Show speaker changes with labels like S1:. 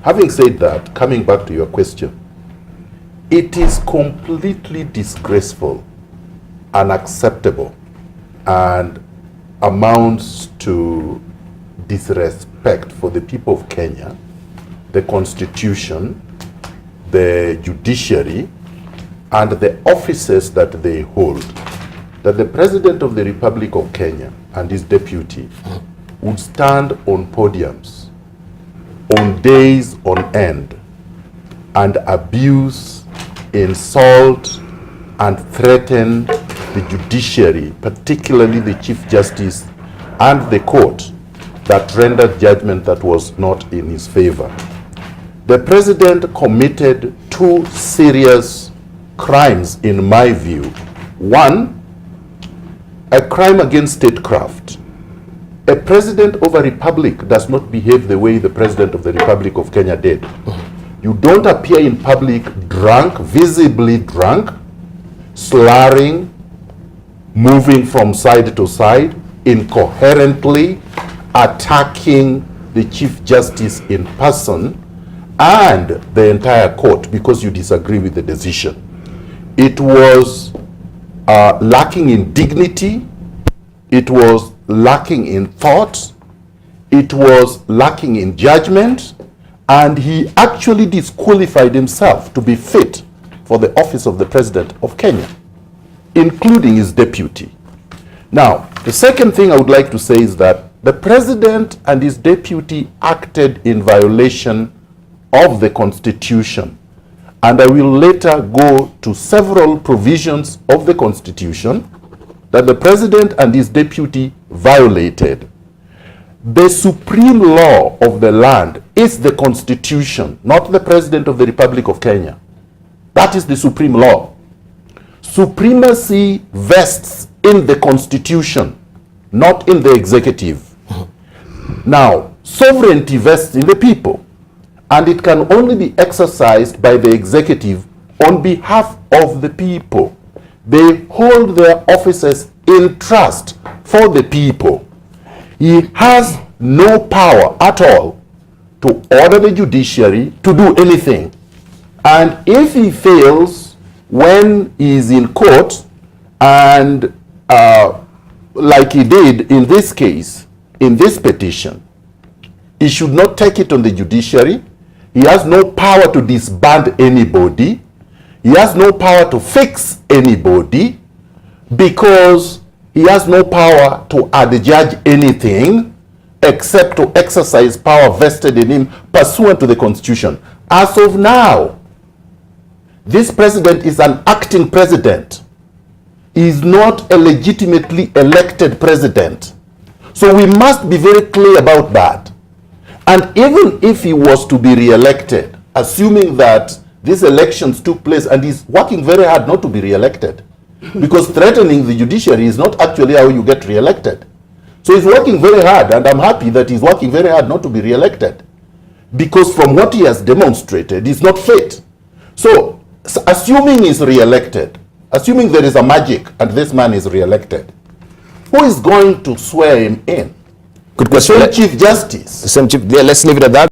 S1: Having said that, coming back to your question, it is completely disgraceful, unacceptable, and amounts to disrespect for the people of Kenya, the Constitution, the judiciary, and the offices that they hold, that the President of the Republic of Kenya and his deputy would stand on podiums on days on end and abuse, insult, and threaten the judiciary, particularly the Chief Justice and the court that rendered judgment that was not in his favor. The President committed two serious crimes in my view. One, a crime against statecraft. A president of a republic does not behave the way the President of the Republic of Kenya did. You don't appear in public drunk, visibly drunk, slurring, moving from side to side, incoherently attacking the Chief Justice in person and the entire court because you disagree with the decision. It was lacking in dignity, it was lacking in thought, it was lacking in judgment, and he actually disqualified himself to be fit for the office of the President of Kenya, including his deputy. Now, the second thing I would like to say is that the President and his deputy acted in violation of the Constitution, and I will later go to several provisions of the Constitution that the President and his deputy violated. The supreme law of the land is the Constitution, not the President of the Republic of Kenya. That is the supreme law. Supremacy vests in the Constitution, not in the executive. Now, sovereignty vests in the people, and it can only be exercised by the executive on behalf of the people. They hold their offices in trust for the people. He has no power at all to order the judiciary to do anything. And if he fails when he is in court, and like he did in this case, in this petition, he should not take it on the judiciary. He has no power to disband anybody. He has no power to fix anybody, because he has no power to adjudge anything except to exercise power vested in him pursuant to the Constitution. As of now, this president is an acting president. He is not a legitimately elected president. So we must be very clear about that. And even if he was to be re-elected, assuming that these elections took place, and he's working very hard not to be re-elected, because threatening the judiciary is not actually how you get re-elected. So he's working very hard, and I'm happy that he's working very hard not to be re-elected, because from what he has demonstrated, he's not fit. So assuming he's re-elected, assuming there is a magic and this man is re-elected, who is going to swear him in?
S2: Good question.
S1: The Chief Justice.
S2: Let's leave it at that.